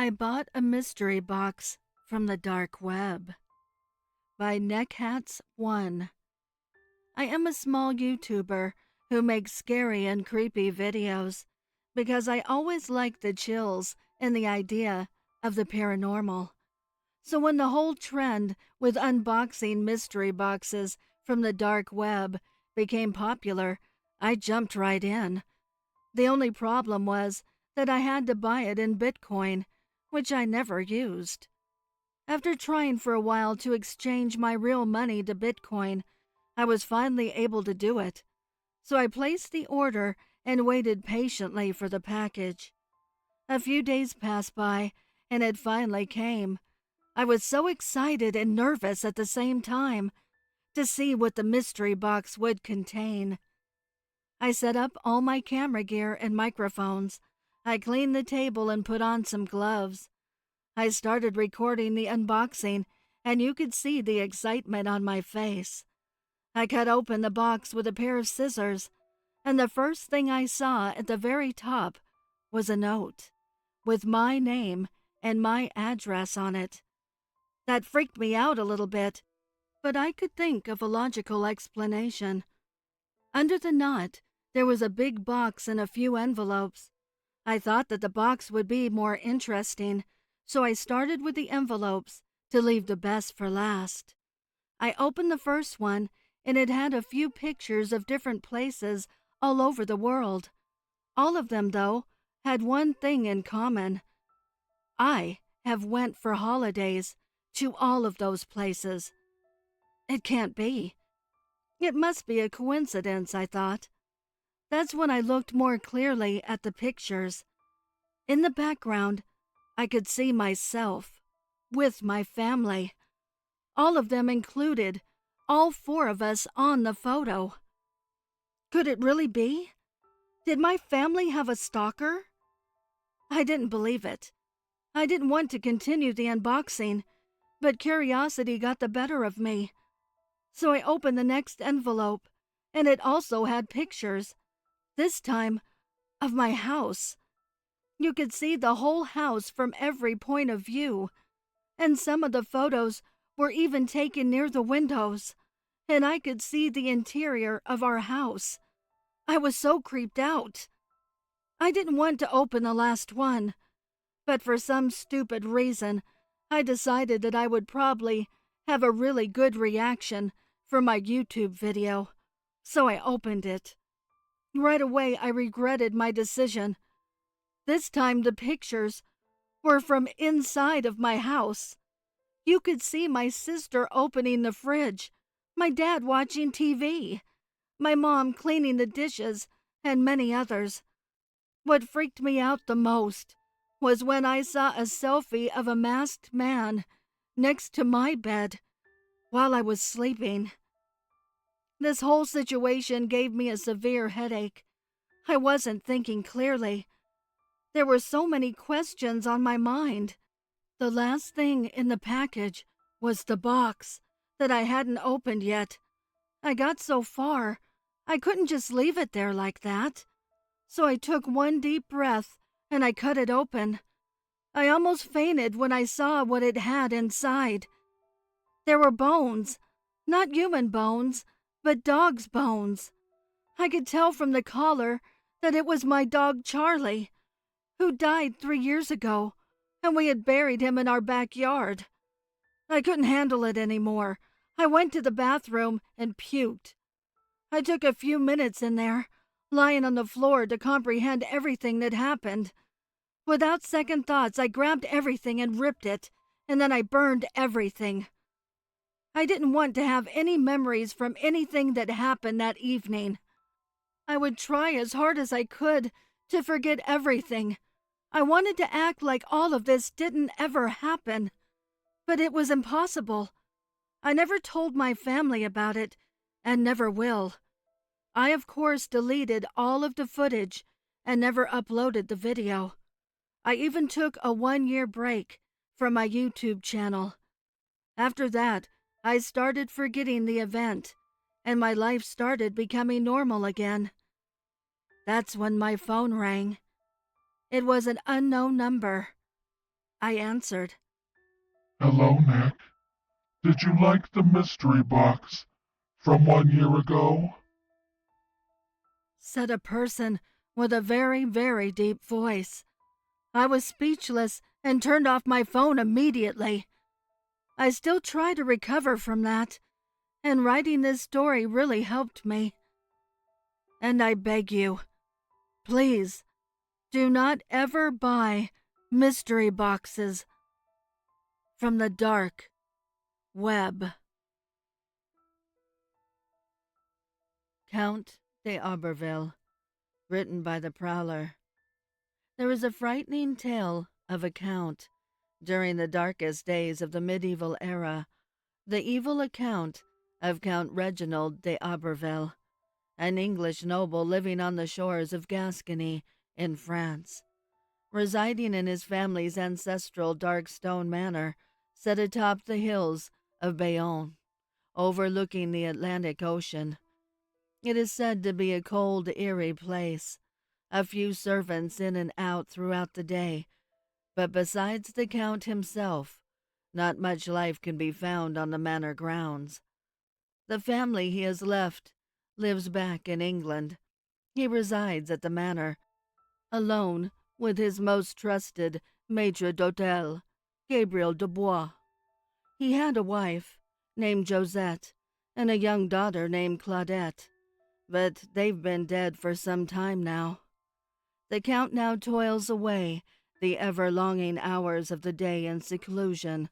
I bought a mystery box from the dark web by Neckhats1. I am a small YouTuber who makes scary and creepy videos because I always like the chills and the idea of the paranormal. So when the whole trend with unboxing mystery boxes from the dark web became popular, I jumped right in. The only problem was that I had to buy it in Bitcoin, which I never used. After trying for a while to exchange my real money to Bitcoin, I was finally able to do it. So I placed the order and waited patiently for the package. A few days passed by, and it finally came. I was so excited and nervous at the same time to see what the mystery box would contain. I set up all my camera gear and microphones. I cleaned the table and put on some gloves. I started recording the unboxing, and you could see the excitement on my face. I cut open the box with a pair of scissors, and the first thing I saw at the very top was a note with my name and my address on it. That freaked me out a little bit, but I could think of a logical explanation. Under the knot, there was a big box and a few envelopes. I thought that the box would be more interesting, so I started with the envelopes to leave the best for last. I opened the first one, and it had a few pictures of different places all over the world. All of them, though, had one thing in common. I have went for holidays to all of those places. It can't be. It must be a coincidence, I thought. That's when I looked more clearly at the pictures. In the background, I could see myself with my family. All of them included, all four of us on the photo. Could it really be? Did my family have a stalker? I didn't believe it. I didn't want to continue the unboxing, but curiosity got the better of me. So I opened the next envelope, and it also had pictures, this time of my house. You could see the whole house from every point of view, and some of the photos were even taken near the windows, and I could see the interior of our house. I was so creeped out. I didn't want to open the last one, but for some stupid reason, I decided that I would probably have a really good reaction for my YouTube video, so I opened it. Right away, I regretted my decision. This time the pictures were from inside of my house. You could see my sister opening the fridge, my dad watching TV, my mom cleaning the dishes, and many others. What freaked me out the most was when I saw a selfie of a masked man next to my bed while I was sleeping. This whole situation gave me a severe headache. I wasn't thinking clearly. There were so many questions on my mind. The last thing in the package was the box that I hadn't opened yet. I got so far, I couldn't just leave it there like that. So I took one deep breath and I cut it open. I almost fainted when I saw what it had inside. There were bones, not human bones, but dog's bones. I could tell from the collar that it was my dog Charlie, who died 3 years ago, and we had buried him in our backyard. I couldn't handle it anymore. I went to the bathroom and puked. I took a few minutes in there, lying on the floor to comprehend everything that happened. Without second thoughts, I grabbed everything and ripped it, and then I burned everything. I didn't want to have any memories from anything that happened that evening. I would try as hard as I could to forget everything. I wanted to act like all of this didn't ever happen, but it was impossible. I never told my family about it, and never will. I, of course, deleted all of the footage and never uploaded the video. I even took a 1-year break from my YouTube channel. After that, I started forgetting the event, and my life started becoming normal again. That's when my phone rang. It was an unknown number. I answered. "Hello, Nick. Did you like the mystery box from 1 year ago?" Said a person with a very, very deep voice. I was speechless and turned off my phone immediately. I still try to recover from that, and writing this story really helped me. And I beg you, please, do not ever buy mystery boxes from the dark web. Count d'Aberville, written by the Prowler. There is a frightening tale of a count during the darkest days of the medieval era, the evil account of Count Reginald d'Aberville, an English noble living on the shores of Gascony in France, residing in his family's ancestral dark stone manor set atop the hills of Bayonne, overlooking the Atlantic Ocean. It is said to be a cold, eerie place, a few servants in and out throughout the day, but besides the Count himself, not much life can be found on the manor grounds. The family he has left lives back in England. He resides at the manor, alone with his most trusted maitre d'hotel, Gabriel Dubois. He had a wife named Josette and a young daughter named Claudette, but they've been dead for some time now. The Count now toils away the ever-longing hours of the day in seclusion.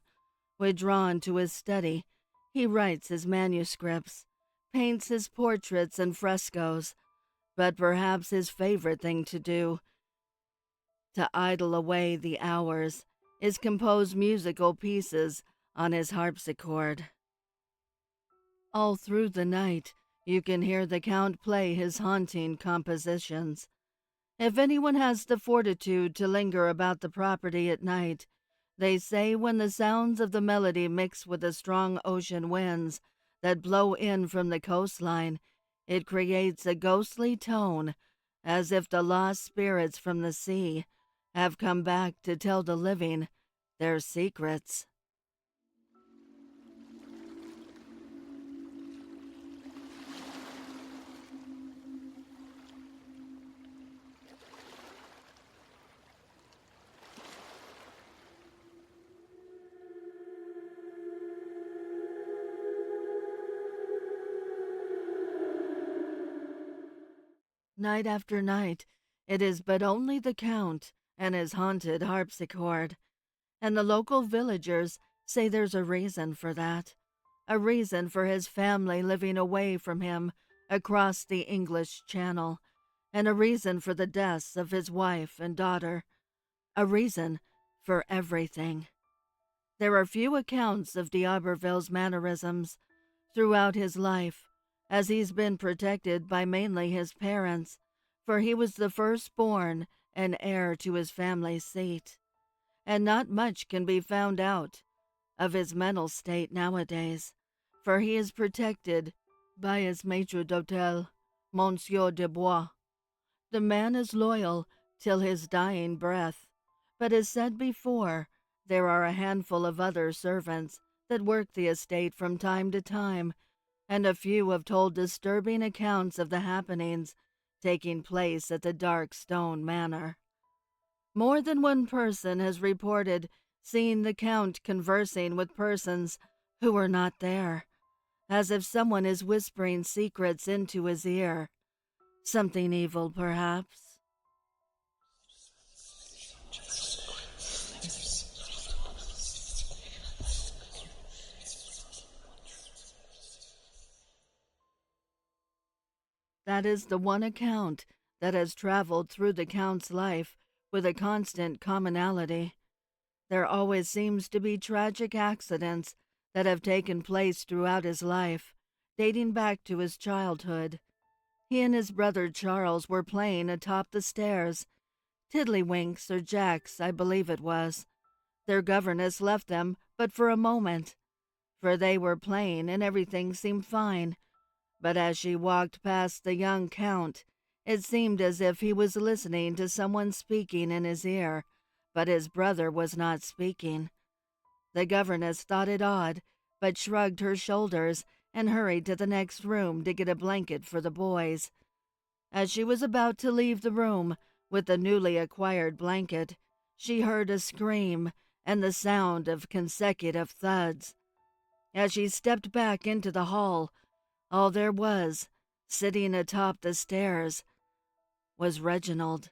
Withdrawn to his study, he writes his manuscripts, paints his portraits and frescoes, but perhaps his favorite thing to do, to idle away the hours, is compose musical pieces on his harpsichord. All through the night, you can hear the Count play his haunting compositions. If anyone has the fortitude to linger about the property at night, they say when the sounds of the melody mix with the strong ocean winds that blow in from the coastline, it creates a ghostly tone, as if the lost spirits from the sea have come back to tell the living their secrets. Night after night, it is but only the Count and his haunted harpsichord, and the local villagers say there's a reason for that, a reason for his family living away from him across the English Channel, and a reason for the deaths of his wife and daughter, a reason for everything. There are few accounts of d'Aberville's mannerisms throughout his life, as he's been protected by mainly his parents, for he was the firstborn and heir to his family's seat, and not much can be found out of his mental state nowadays, for he is protected by his maitre d'hotel, Monsieur Dubois. The man is loyal till his dying breath, but as said before, there are a handful of other servants that work the estate from time to time, and a few have told disturbing accounts of the happenings taking place at the dark stone manor. More than one person has reported seeing the Count conversing with persons who were not there, as if someone is whispering secrets into his ear. Something evil, perhaps. That is the one account that has traveled through the Count's life with a constant commonality. There always seems to be tragic accidents that have taken place throughout his life, dating back to his childhood. He and his brother Charles were playing atop the stairs. Tiddlywinks or jacks, I believe it was. Their governess left them but for a moment, for they were playing and everything seemed fine. But as she walked past the young Count, it seemed as if he was listening to someone speaking in his ear, but his brother was not speaking. The governess thought it odd, but shrugged her shoulders and hurried to the next room to get a blanket for the boys. As she was about to leave the room with the newly acquired blanket, she heard a scream and the sound of consecutive thuds. As she stepped back into the hall, all there was, sitting atop the stairs, was Reginald.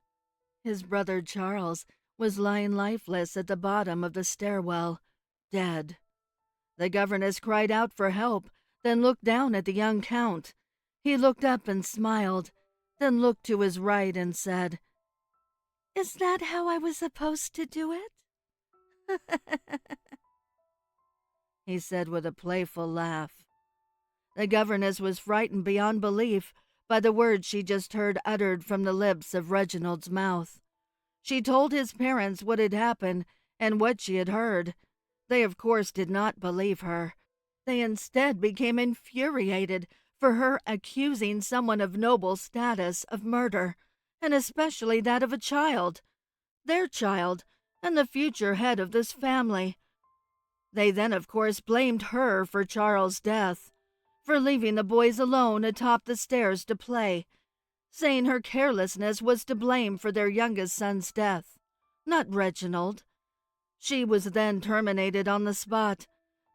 His brother Charles was lying lifeless at the bottom of the stairwell, dead. The governess cried out for help, then looked down at the young count. He looked up and smiled, then looked to his right and said, "Is that how I was supposed to do it?" he said with a playful laugh. The governess was frightened beyond belief by the words she just heard uttered from the lips of Reginald's mouth. She told his parents what had happened and what she had heard. They, of course, did not believe her. They instead became infuriated for her accusing someone of noble status of murder, and especially that of a child, their child, and the future head of this family. They then, of course, blamed her for Charles' death, for leaving the boys alone atop the stairs to play, saying her carelessness was to blame for their youngest son's death, not Reginald. She was then terminated on the spot.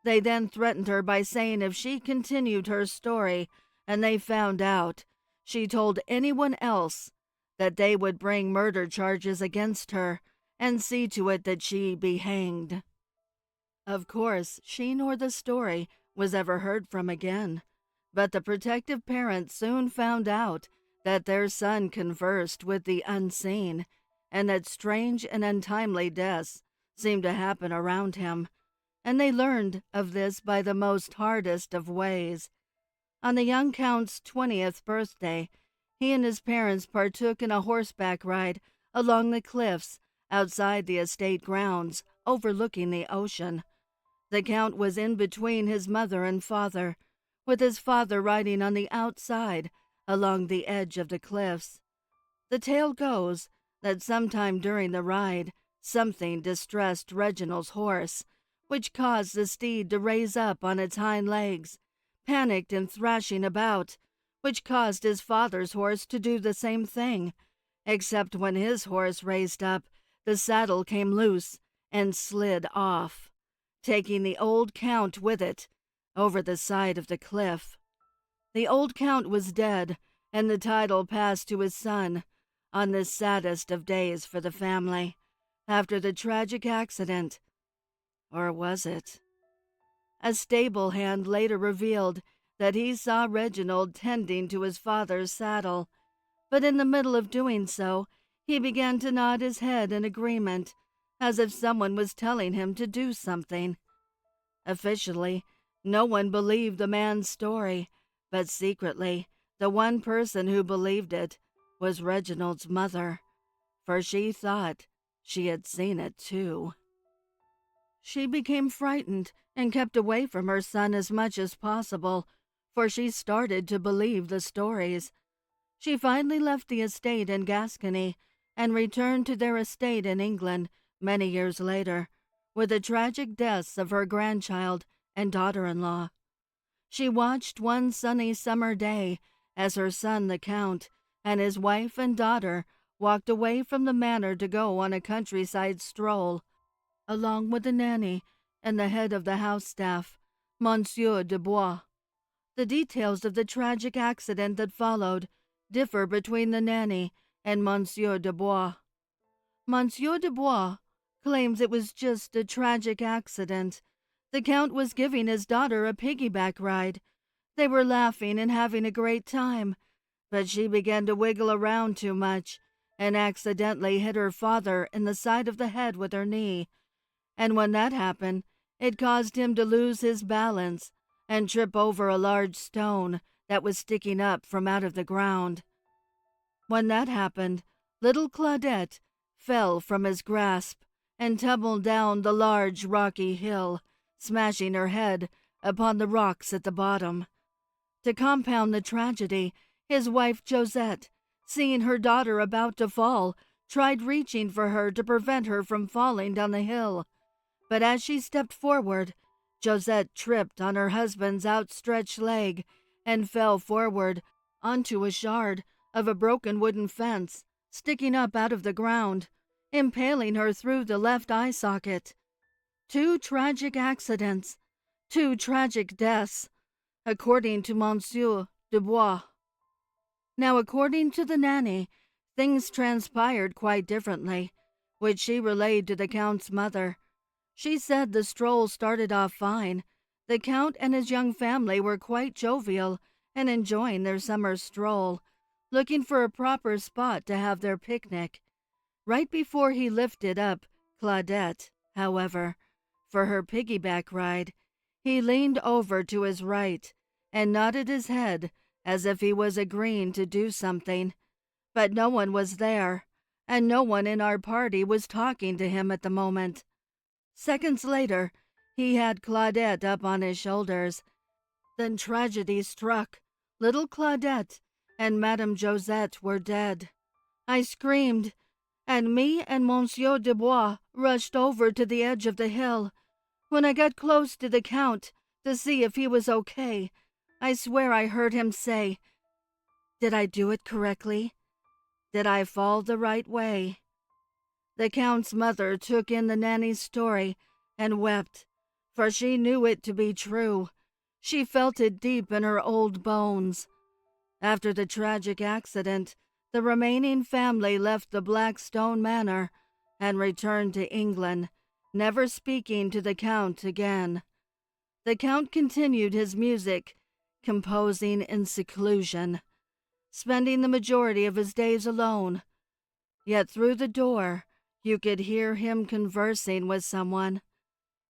They then threatened her by saying if she continued her story and they found out she told anyone else, that they would bring murder charges against her and see to it that she be hanged. Of course, she nor the story was ever heard from again, but the protective parents soon found out that their son conversed with the unseen, and that strange and untimely deaths seemed to happen around him, and they learned of this by the most hardest of ways. On the young count's 20th birthday, he and his parents partook in a horseback ride along the cliffs outside the estate grounds overlooking the ocean. The count was in between his mother and father, with his father riding on the outside along the edge of the cliffs. The tale goes that sometime during the ride, something distressed Reginald's horse, which caused the steed to raise up on its hind legs, panicked and thrashing about, which caused his father's horse to do the same thing, except when his horse raised up, the saddle came loose and slid off, taking the old count with it over the side of the cliff. The old count was dead, and the title passed to his son on this saddest of days for the family, after the tragic accident. Or was it? A stable hand later revealed that he saw Reginald tending to his father's saddle, but in the middle of doing so, he began to nod his head in agreement, as if someone was telling him to do something. Officially, no one believed the man's story, but secretly, the one person who believed it was Reginald's mother, for she thought she had seen it too. She became frightened and kept away from her son as much as possible, for she started to believe the stories. She finally left the estate in Gascony and returned to their estate in England many years later, with the tragic deaths of her grandchild and daughter-in-law. She watched one sunny summer day as her son, the Count, and his wife and daughter walked away from the manor to go on a countryside stroll, along with the nanny and the head of the house staff, Monsieur de Bois. The details of the tragic accident that followed differ between the nanny and Monsieur de Bois. Monsieur de Bois claims it was just a tragic accident. The Count was giving his daughter a piggyback ride. They were laughing and having a great time, but she began to wiggle around too much and accidentally hit her father in the side of the head with her knee. And when that happened, it caused him to lose his balance and trip over a large stone that was sticking up from out of the ground. When that happened, little Claudette fell from his grasp and tumbled down the large rocky hill, smashing her head upon the rocks at the bottom. To compound the tragedy, his wife Josette, seeing her daughter about to fall, tried reaching for her to prevent her from falling down the hill. But as she stepped forward, Josette tripped on her husband's outstretched leg and fell forward onto a shard of a broken wooden fence sticking up out of the ground, impaling her through the left eye socket. 2 tragic accidents, 2 tragic deaths, according to Monsieur Dubois. Now, according to the nanny, things transpired quite differently, which she relayed to the Count's mother. She said the stroll started off fine. The Count and his young family were quite jovial and enjoying their summer stroll, looking for a proper spot to have their picnic. Right before he lifted up Claudette, however, for her piggyback ride, he leaned over to his right and nodded his head as if he was agreeing to do something. But no one was there, and no one in our party was talking to him at the moment. Seconds later, he had Claudette up on his shoulders. Then tragedy struck. Little Claudette and Madame Josette were dead. I screamed, and me and Monsieur Dubois rushed over to the edge of the hill. When I got close to the Count to see if he was okay, I swear I heard him say, "Did I do it correctly? Did I fall the right way?" The Count's mother took in the nanny's story and wept, for she knew it to be true. She felt it deep in her old bones. After the tragic accident, the remaining family left the Blackstone Manor and returned to England, never speaking to the Count again. The Count continued his music, composing in seclusion, spending the majority of his days alone. Yet through the door, you could hear him conversing with someone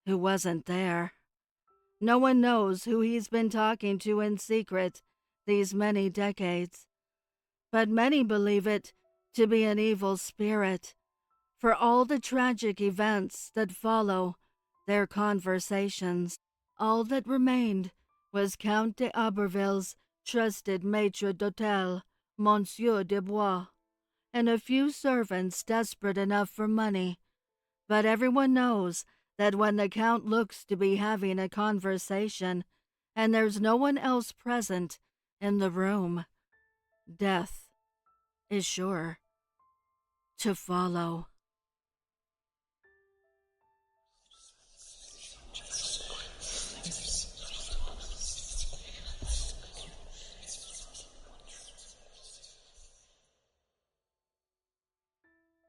who wasn't there. No one knows who he's been talking to in secret these many decades, but many believe it to be an evil spirit for all the tragic events that follow their conversations. All that remained was Count de Aberville's trusted maître d'hôtel, Monsieur Dubois, and a few servants desperate enough for money. But everyone knows that when the Count looks to be having a conversation, and there's no one else present in the room, death is sure to follow.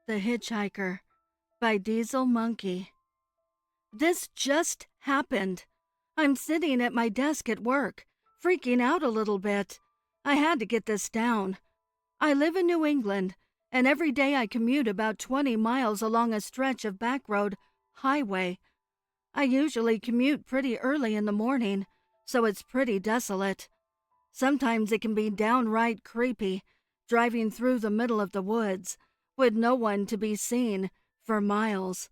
The Hitchhiker by dieselmonkey. This just happened. I'm sitting at my desk at work, freaking out a little bit. I had to get this down. I live in New England, and every day I commute about 20 miles along a stretch of backroad highway. I usually commute pretty early in the morning, so it's pretty desolate. Sometimes it can be downright creepy, driving through the middle of the woods, with no one to be seen for miles.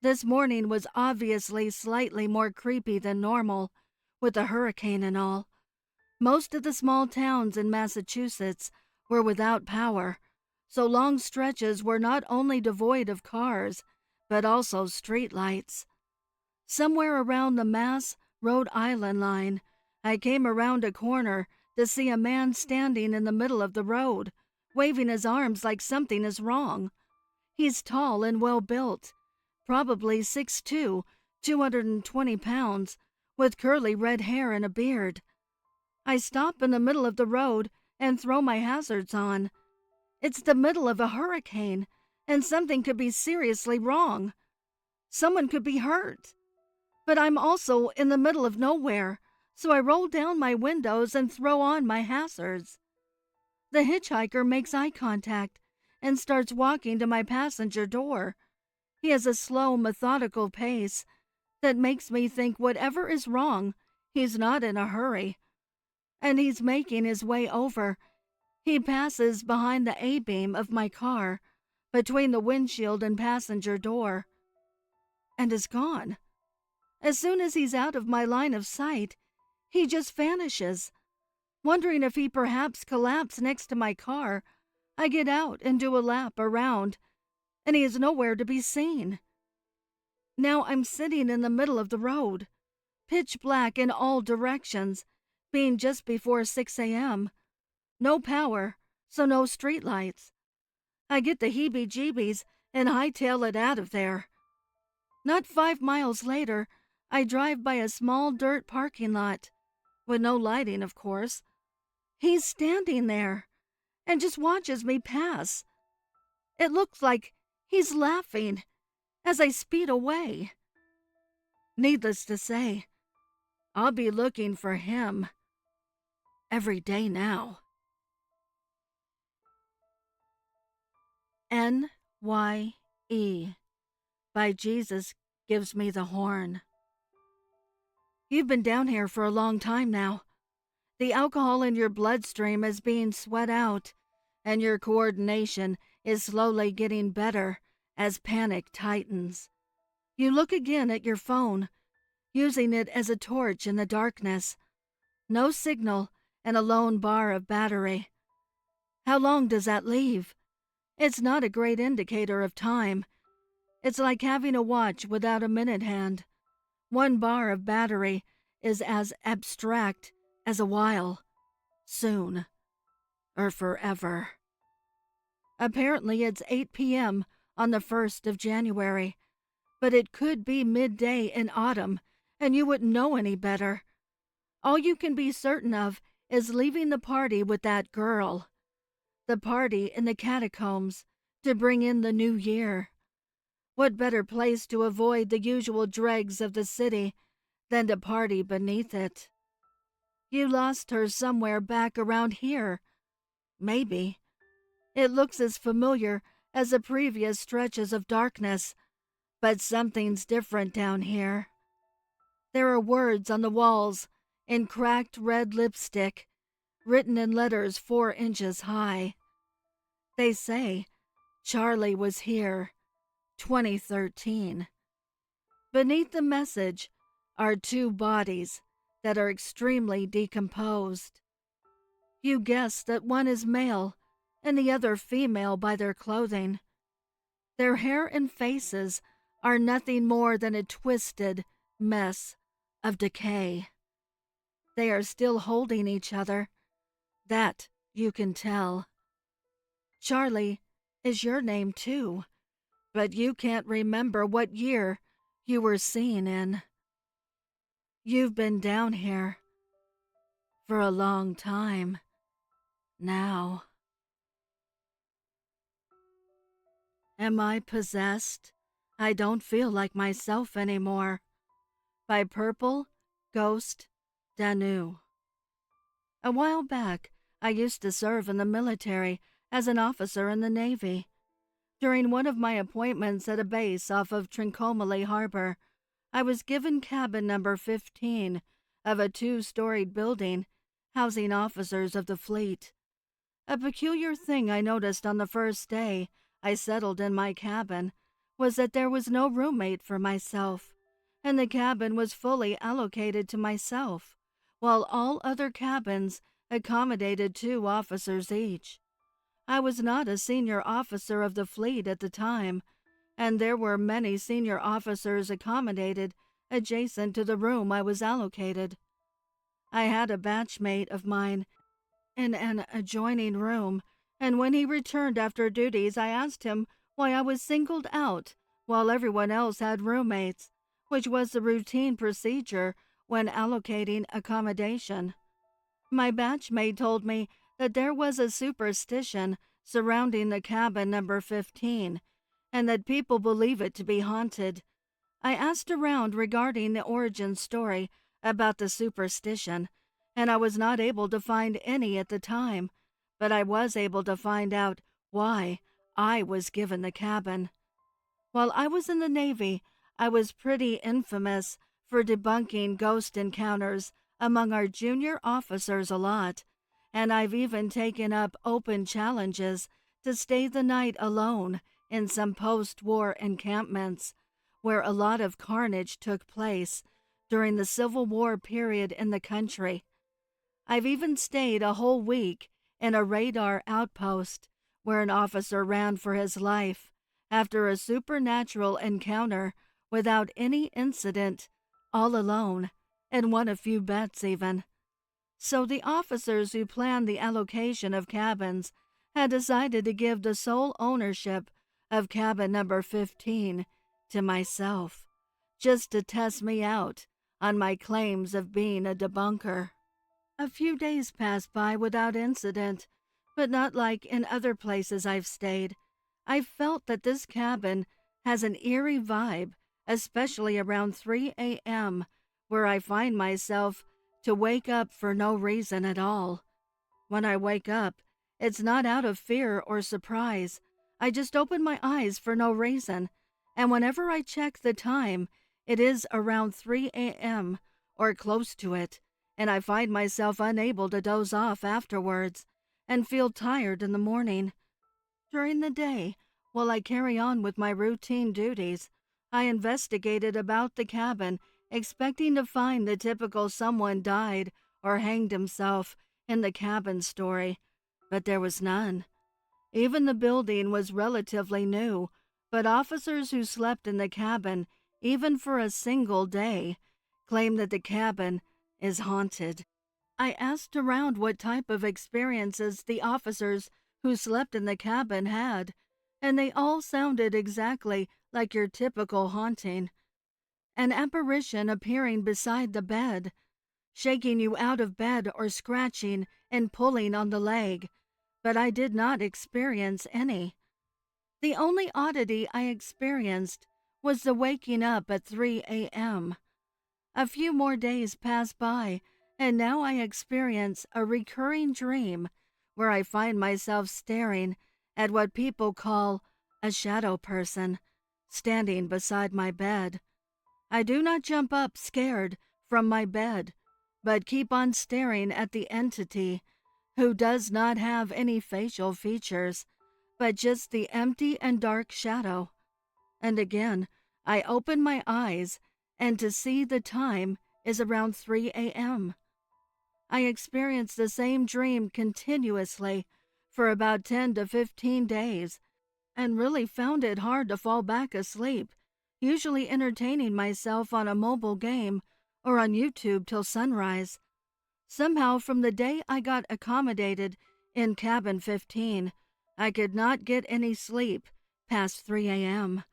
This morning was obviously slightly more creepy than normal, with the hurricane and all. Most of the small towns in Massachusetts were without power, so long stretches were not only devoid of cars, but also streetlights. Somewhere around the Mass, Rhode Island line, I came around a corner to see a man standing in the middle of the road, waving his arms like something is wrong. He's tall and well-built, probably 6'2", 220 pounds, with curly red hair and a beard. I stop in the middle of the road and throw my hazards on. It's the middle of a hurricane, and something could be seriously wrong. Someone could be hurt. But I'm also in the middle of nowhere, so I roll down my windows and throw on my hazards. The hitchhiker makes eye contact and starts walking to my passenger door. He has a slow, methodical pace that makes me think whatever is wrong, he's not in a hurry. And he's making his way over. He passes behind the A-beam of my car, between the windshield and passenger door, and is gone. As soon as he's out of my line of sight, he just vanishes. Wondering if he perhaps collapsed next to my car, I get out and do a lap around, and he is nowhere to be seen. Now I'm sitting in the middle of the road, pitch black in all directions, being just before 6 a.m. No power, so no streetlights. I get the heebie-jeebies and hightail it out of there. Not 5 miles later, I drive by a small dirt parking lot, with no lighting, of course. He's standing there and just watches me pass. It looks like he's laughing as I speed away. Needless to say, I'll be looking for him every day now. N.Y.E. by Jesus Gives Me the Horn. You've been down here for a long time now. The alcohol in your bloodstream is being sweat out, and your coordination is slowly getting better as panic tightens. You look again at your phone, using it as a torch in the darkness. No signal and a lone bar of battery. How long does that leave? It's not a great indicator of time. It's like having a watch without a minute hand. One bar of battery is as abstract as a while, soon, or forever. Apparently it's 8 p.m. on the 1st of January, but it could be midday in autumn, and you wouldn't know any better. All you can be certain of is leaving the party with that girl. The party in the catacombs to bring in the new year. What better place to avoid the usual dregs of the city than to party beneath it? You lost her somewhere back around here. Maybe. It looks as familiar as the previous stretches of darkness, but something's different down here. There are words on the walls in cracked red lipstick, written in letters 4 inches high. They say, Charlie was here, 2013. Beneath the message are 2 bodies that are extremely decomposed. You guess that one is male and the other female by their clothing. Their hair and faces are nothing more than a twisted mess of decay. They are still holding each other. That you can tell. Charlie is your name too, but you can't remember what year you were seen in. You've been down here for a long time now. Am I possessed? I don't feel like myself anymore. By Purple Ghost Danu. A while back, I used to serve in the military as an officer in the Navy. During one of my appointments at a base off of Trincomalee Harbor, I was given cabin number 15 of a 2-storied building housing officers of the fleet. A peculiar thing I noticed on the first day I settled in my cabin was that there was no roommate for myself, and the cabin was fully allocated to myself, while all other cabins accommodated 2 officers each. I was not a senior officer of the fleet at the time, and there were many senior officers accommodated adjacent to the room I was allocated. I had a batchmate of mine in an adjoining room, and when he returned after duties, I asked him why I was singled out while everyone else had roommates, which was the routine procedure when allocating accommodation. My batchmate told me that there was a superstition surrounding the cabin number 15, and that people believe it to be haunted. I asked around regarding the origin story about the superstition, and I was not able to find any at the time, but I was able to find out why I was given the cabin. While I was in the Navy, I was pretty infamous for debunking ghost encounters among our junior officers a lot, and I've even taken up open challenges to stay the night alone in some post-war encampments where a lot of carnage took place during the Civil War period in the country. I've even stayed a whole week in a radar outpost where an officer ran for his life after a supernatural encounter without any incident, all alone, and won a few bets even. So the officers who planned the allocation of cabins had decided to give the sole ownership of cabin number 15 to myself, just to test me out on my claims of being a debunker. A few days passed by without incident, but not like in other places I've stayed. I felt that this cabin has an eerie vibe, especially around 3 a.m., where I find myself to wake up for no reason at all. When I wake up, it's not out of fear or surprise. I just open my eyes for no reason, and whenever I check the time, it is around 3 a.m. or close to it, and I find myself unable to doze off afterwards and feel tired in the morning. During the day, while I carry on with my routine duties, I investigated about the cabin, expecting to find the typical someone died or hanged himself in the cabin story, but there was none. Even the building was relatively new, but officers who slept in the cabin, even for a single day, claim that the cabin is haunted. I asked around what type of experiences the officers who slept in the cabin had, and they all sounded exactly like your typical haunting. An apparition appearing beside the bed, shaking you out of bed or scratching and pulling on the leg, but I did not experience any. The only oddity I experienced was the waking up at 3 a.m. A few more days pass by, and now I experience a recurring dream where I find myself staring at what people call a shadow person standing beside my bed. I do not jump up scared from my bed, but keep on staring at the entity who does not have any facial features, but just the empty and dark shadow. And again, I open my eyes, and to see the time is around 3 a.m. I experience the same dream continuously for about 10 to 15 days, and really found it hard to fall back asleep, usually entertaining myself on a mobile game or on YouTube till sunrise. Somehow, from the day I got accommodated in cabin 15, I could not get any sleep past 3 a.m.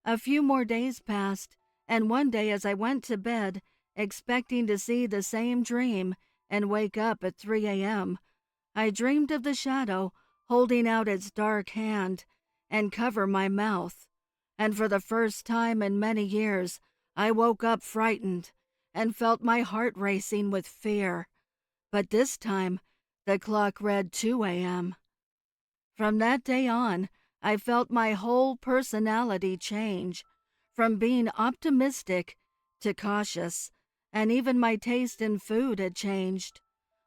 A few more days passed, and one day as I went to bed, expecting to see the same dream and wake up at 3 a.m., I dreamed of the shadow holding out its dark hand and cover my mouth, and for the first time in many years, I woke up frightened and felt my heart racing with fear. But this time, the clock read 2 a.m. From that day on, I felt my whole personality change, from being optimistic to cautious, and even my taste in food had changed.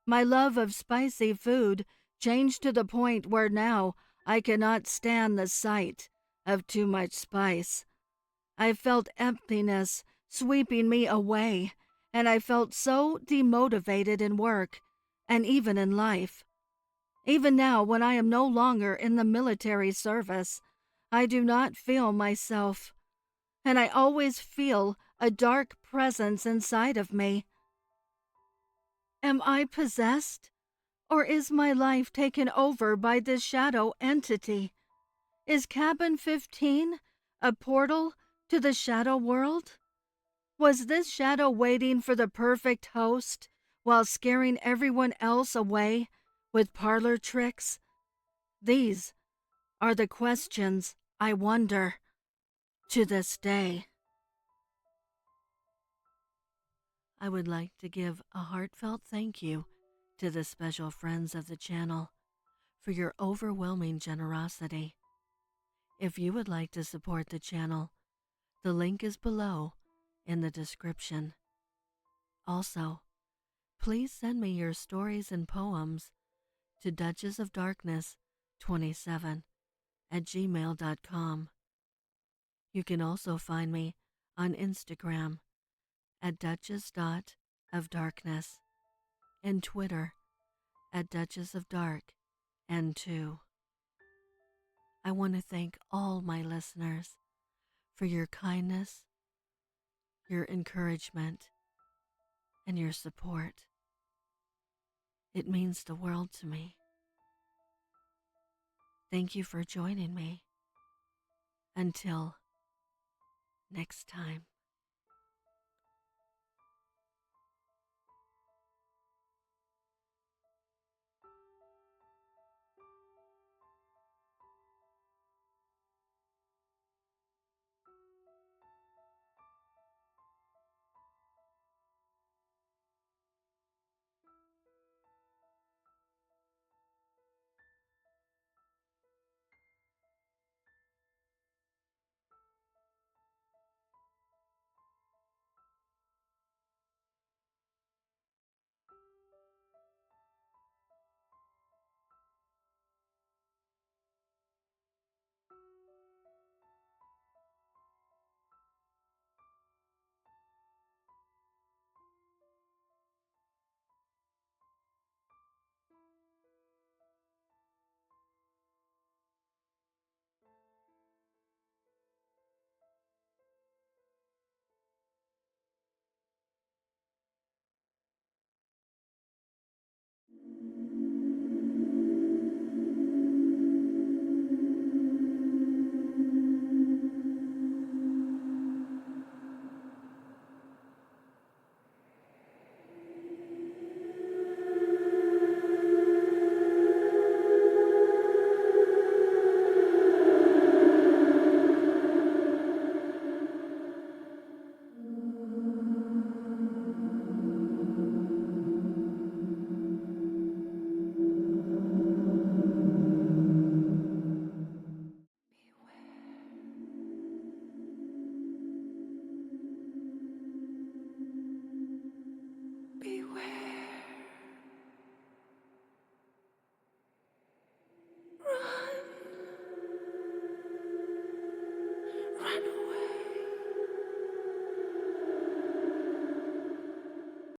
My love of spicy food changed to the point where now I cannot stand the sight of too much spice. I felt emptiness sweeping me away, and I felt so demotivated in work and even in life. Even now, when I am no longer in the military service, I do not feel myself, and I always feel a dark presence inside of me. Am I possessed? Or is my life taken over by this shadow entity? Is Cabin 15 a portal to the shadow world? Was this shadow waiting for the perfect host while scaring everyone else away with parlor tricks? These are the questions I wonder to this day. I would like to give a heartfelt thank you to the special friends of the channel for your overwhelming generosity. If you would like to support the channel, the link is below in the description. Also, please send me your stories and poems to duchessofdarkness27@gmail.com. You can also find me on Instagram at duchess.ofdarkness and Twitter at duchessofdark and 2. I want to thank all my listeners for your kindness, your encouragement, and your support. It means the world to me. Thank you for joining me. Until next time. Beware.